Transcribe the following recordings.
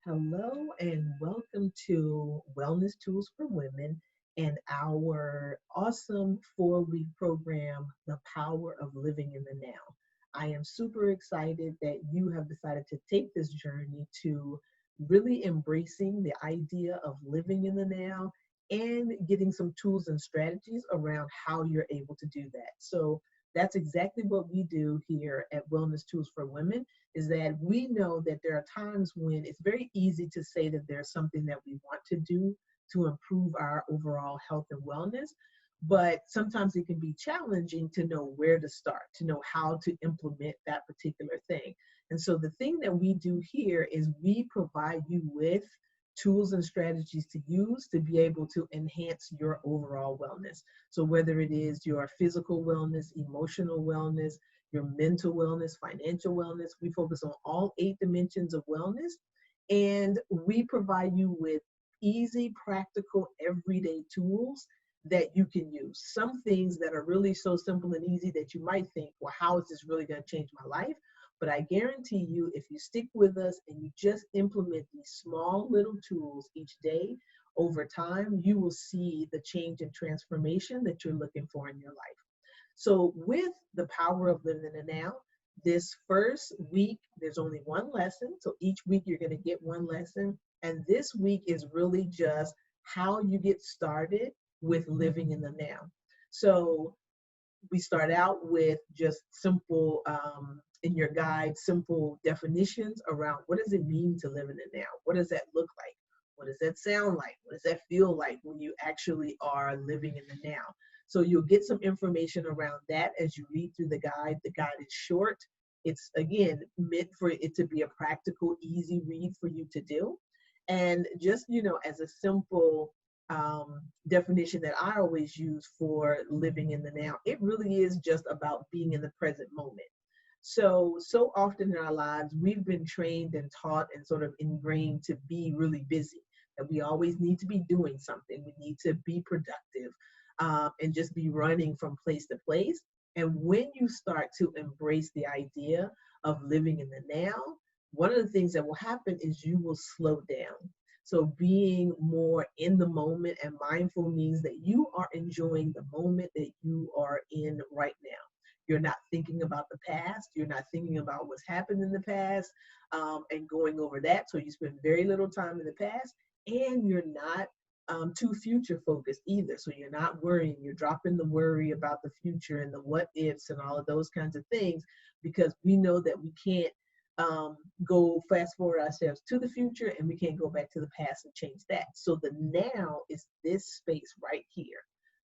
Hello and welcome to Wellness Tools for Women and our awesome 4-week program, The Power of Living in the Now. I am super excited that you have decided to take this journey to really embracing the idea of living in the now and getting some tools and strategies around how you're able to do that. So that's exactly what we do here at Wellness Tools for Women is that we know that there are times when it's very easy to say that there's something that we want to do to improve our overall health and wellness, but sometimes it can be challenging to know where to start, to know how to implement that particular thing. And so the thing that we do here is we provide you with tools and strategies to use to be able to enhance your overall wellness. So whether it is your physical wellness, emotional wellness, your mental wellness, financial wellness. We focus on all 8 dimensions of wellness, and we provide you with easy, practical, everyday tools that you can use. Some things that are really so simple and easy that you might think, well, how is this really going to change my life? But I guarantee you, if you stick with us and you just implement these small little tools each day, over time, you will see the change and transformation that you're looking for in your life. So with the power of living in the now, this first week, there's only one lesson. So each week you're going to get one lesson. And this week is really just how you get started with living in the now. So we start out with just simple, in your guide, simple definitions around what does it mean to live in the now? What does that look like? What does that sound like? What does that feel like when you actually are living in the now? So you'll get some information around that as you read through the guide. The guide is short. It's, again, meant for it to be a practical, easy read for you to do. And just, as a simple definition that I always use for living in the now, it really is just about being in the present moment. So often in our lives, we've been trained and taught and sort of ingrained to be really busy, that we always need to be doing something. We need to be productive and just be running from place to place. And when you start to embrace the idea of living in the now, one of the things that will happen is you will slow down. So being more in the moment and mindful means that you are enjoying the moment that you are in right now. You're not thinking about the past. You're not thinking about what's happened in the past and going over that. So you spend very little time in the past, and you're not too future focused either. So you're not worrying. You're dropping the worry about the future and the what ifs and all of those kinds of things, because we know that we can't go fast forward ourselves to the future, and we can't go back to the past and change that. So the now is this space right here,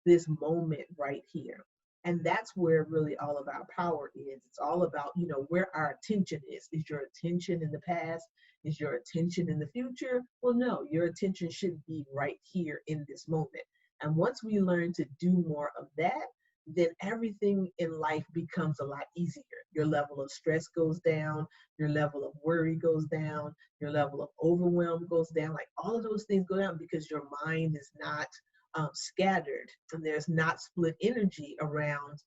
this moment right here. And that's where really all of our power is. It's all about, where our attention is. Is your attention in the past? Is your attention in the future? Well, no, your attention should be right here in this moment. And once we learn to do more of that, then everything in life becomes a lot easier. Your level of stress goes down, your level of worry goes down, your level of overwhelm goes down. Like all of those things go down because your mind is not scattered, and there's not split energy around,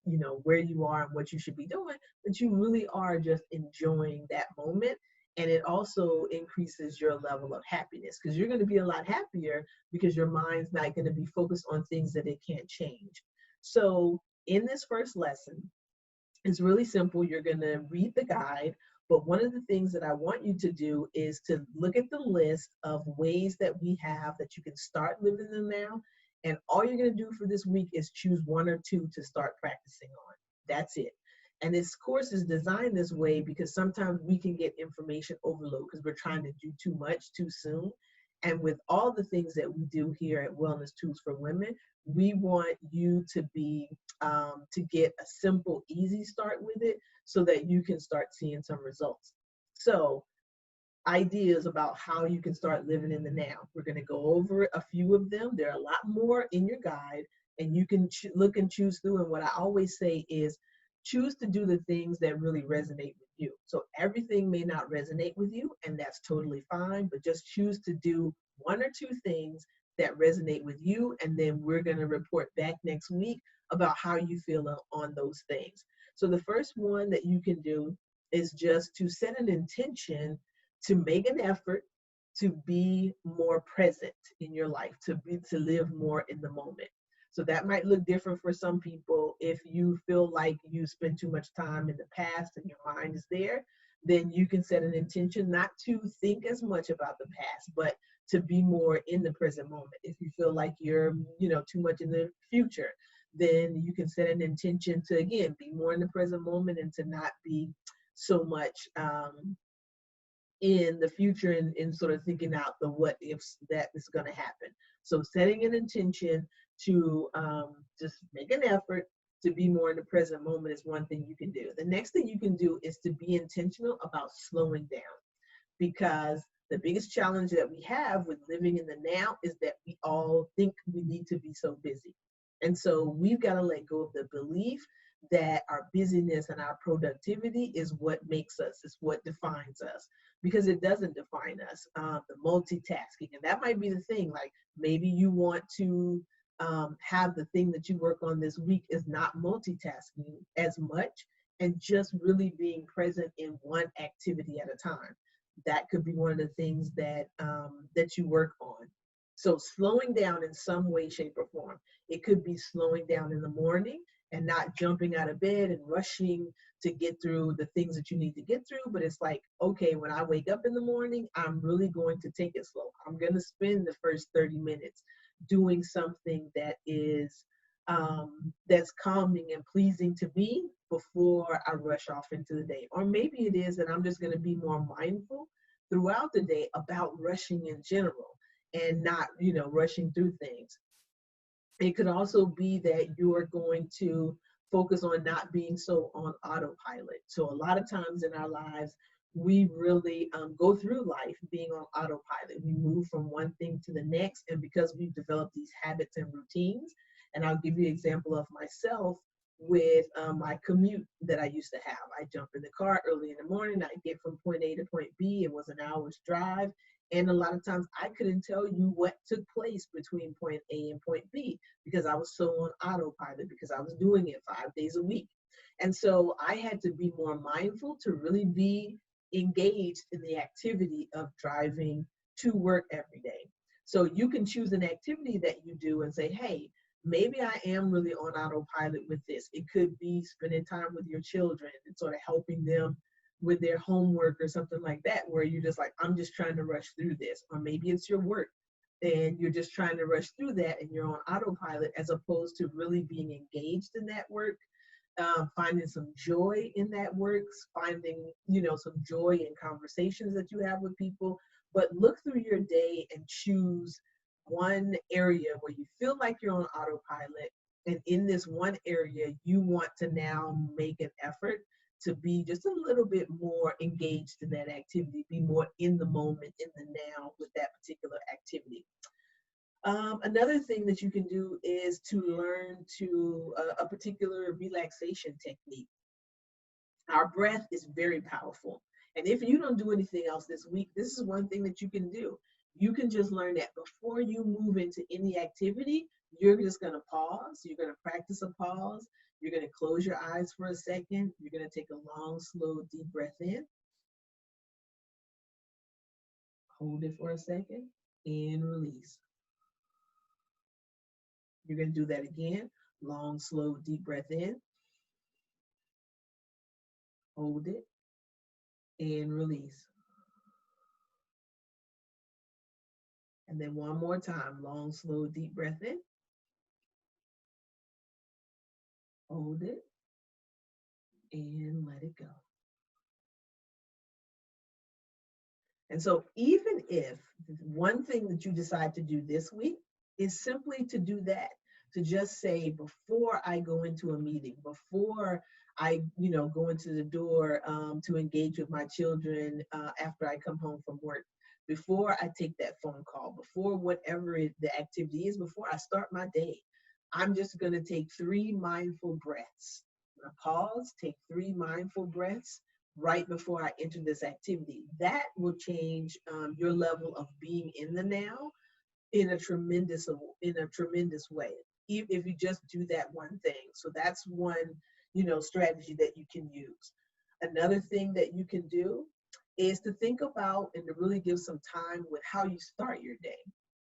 where you are and what you should be doing, but you really are just enjoying that moment. And it also increases your level of happiness because you're going to be a lot happier because your mind's not going to be focused on things that it can't change. So in this first lesson, it's really simple. You're going to read the guide, but one of the things that I want you to do is to look at the list of ways that we have that you can start living in now. And all you're going to do for this week is choose one or two to start practicing on. That's it. And this course is designed this way because sometimes we can get information overload because we're trying to do too much too soon. And with all the things that we do here at Wellness Tools for Women, we want you to be to get a simple, easy start with it so that you can start seeing some results. So ideas about how you can start living in the now. We're going to go over a few of them. There are a lot more in your guide, and you can look and choose through. And what I always say is choose to do the things that really resonate with you. So everything may not resonate with you, and that's totally fine, but just choose to do one or two things that resonate with you, and then we're going to report back next week about how you feel on those things. So the first one that you can do is just to set an intention to make an effort to be more present in your life, to live more in the moment. So that might look different for some people. If you feel like you spend too much time in the past and your mind is there, then you can set an intention not to think as much about the past, but to be more in the present moment. If you feel like you're, too much in the future, then you can set an intention to, again, be more in the present moment and to not be so much in the future and sort of thinking out the what ifs that is going to happen. So setting an intention to just make an effort to be more in the present moment is one thing you can do. The next thing you can do is to be intentional about slowing down, because the biggest challenge that we have with living in the now is that we all think we need to be so busy. And so we've got to let go of the belief that our busyness and our productivity is what makes us, is what defines us, because it doesn't define us. The multitasking, and that might be the thing, like maybe you want to have the thing that you work on this week is not multitasking as much and just really being present in one activity at a time. That could be one of the things that that you work on. So slowing down in some way, shape, or form. It could be slowing down in the morning and not jumping out of bed and rushing to get through the things that you need to get through. But it's like, okay, when I wake up in the morning, I'm really going to take it slow. I'm going to spend the first 30 minutes doing something that is that's calming and pleasing to me before I rush off into the day. Or maybe it is that I'm just going to be more mindful throughout the day about rushing in general and not, rushing through things. It could also be that you are going to focus on not being so on autopilot. So a lot of times in our lives, we really go through life being on autopilot. We move from one thing to the next, and because we've developed these habits and routines, and I'll give you an example of myself with my commute that I used to have. I jump in the car early in the morning, I get from point A to point B. It was an hour's drive. And a lot of times I couldn't tell you what took place between point A and point B because I was so on autopilot, because I was doing it 5 days a week. And so I had to be more mindful to really be engaged in the activity of driving to work every day. So you can choose an activity that you do and say, hey, maybe I am really on autopilot with this. It could be spending time with your children and sort of helping them with their homework or something like that, where you're just like, I'm just trying to rush through this. Or maybe it's your work and you're just trying to rush through that and you're on autopilot, as opposed to really being engaged in that work, finding some joy in that work, finding, some joy in conversations that you have with people. But look through your day and choose one area where you feel like you're on autopilot. And in this one area, you want to now make an effort to be just a little bit more engaged in that activity, be more in the moment, in the now with that particular activity. Another thing that you can do is to learn to a particular relaxation technique. Our breath is very powerful. And if you don't do anything else this week, this is one thing that you can do. You can just learn that before you move into any activity, you're just going to pause. You're going to practice a pause. You're going to close your eyes for a second. You're going to take a long, slow, deep breath in. Hold it for a second and release. You're going to do that again. Long, slow, deep breath in. Hold it and release. And then one more time. Long, slow, deep breath in. Hold it and let it go. And so even if one thing that you decide to do this week is simply to do that, to just say, before I go into a meeting, before I, go into the door to engage with my children after I come home from work, before I take that phone call, before whatever the activity is, before I start my day, I'm just going to take 3 mindful breaths. Pause, take 3 mindful breaths right before I enter this activity. That will change your level of being in the now in a tremendous way, if you just do that one thing. So that's one, strategy that you can use. Another thing that you can do is to think about and to really give some time with how you start your day.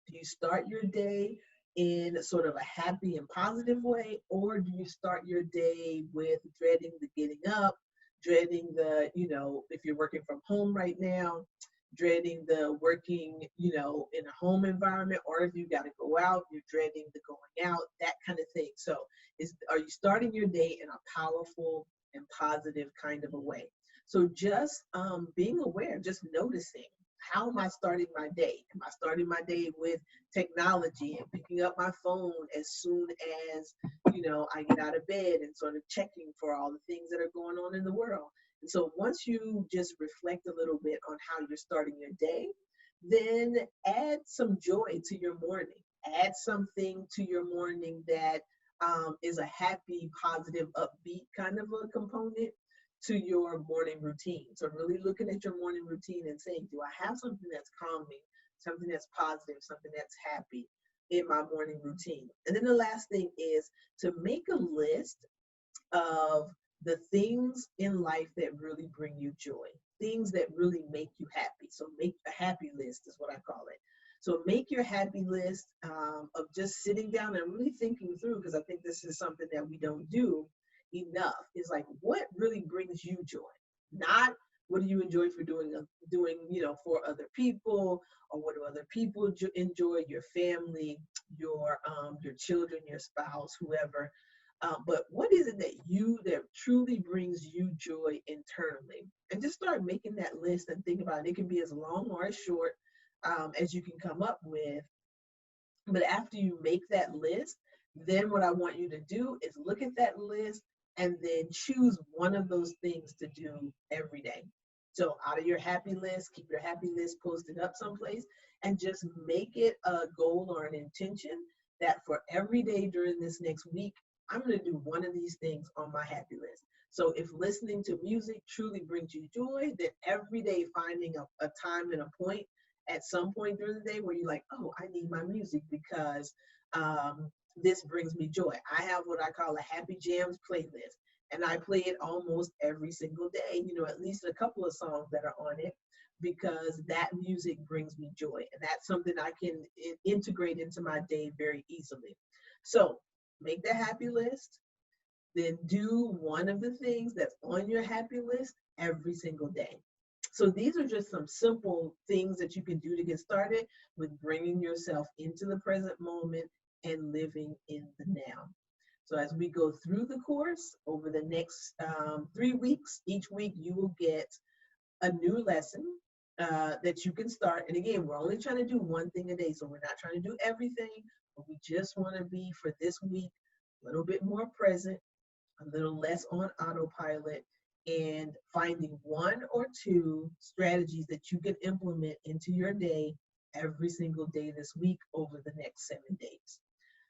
Do you start your day in sort of a happy and positive way, or do you start your day with dreading the getting up, dreading the, if you're working from home right now, dreading the working, in a home environment, or if you got to go out, you're dreading the going out, that kind of thing. So are you starting your day in a powerful and positive kind of a way? So just being aware, just noticing, how am I starting my day? Am I starting my day with technology and picking up my phone as soon as, I get out of bed and sort of checking for all the things that are going on in the world? And so once you just reflect a little bit on how you're starting your day, then add some joy to your morning. Add something to your morning that is a happy, positive, upbeat kind of a component to your morning routine. So really looking at your morning routine and saying, do I have something that's calming, something that's positive, something that's happy in my morning routine? And then the last thing is to make a list of the things in life that really bring you joy, things that really make you happy. So make a happy list is what I call it. So make your happy list of just sitting down and really thinking through, because I think this is something that we don't do enough, is like, what really brings you joy? Not what do you enjoy for doing, for other people, or what do other people enjoy, your family, your children, your spouse, whoever. But what is it that truly brings you joy internally? And just start making that list and think about it. It can be as long or as short as you can come up with. But after you make that list, then what I want you to do is look at that list and then choose one of those things to do every day. So out of your happy list, keep your happy list posted up someplace, and just make it a goal or an intention that for every day during this next week, I'm going to do one of these things on my happy list. So if listening to music truly brings you joy, then every day finding a time and a point at some point during the day where you're like, oh, I need my music because this brings me joy. I have what I call a Happy Jams playlist, and I play it almost every single day, at least a couple of songs that are on it, because that music brings me joy. And that's something I can integrate into my day very easily. So make the happy list, then do one of the things that's on your happy list every single day. So these are just some simple things that you can do to get started with bringing yourself into the present moment and living in the now. So as we go through the course over the next 3 weeks, each week you will get a new lesson that you can start. And again, we're only trying to do one thing a day. So we're not trying to do everything, but we just want to be, for this week, a little bit more present, a little less on autopilot, and finding one or two strategies that you can implement into your day every single day this week over the next 7 days.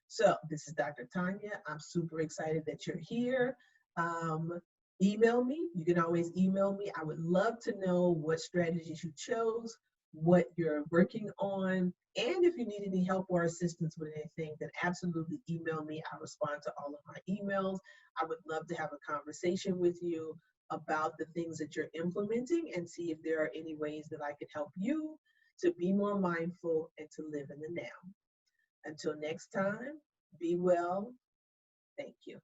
So this is Dr. Tonya. I'm super excited that you're here. Email me. You can always email me. I would love to know what strategies you chose, what you're working on, and if you need any help or assistance with anything, then absolutely email me. I respond to all of my emails. I would love to have a conversation with you about the things that you're implementing and see if there are any ways that I could help you to be more mindful and to live in the now. Until next time, be well. Thank you.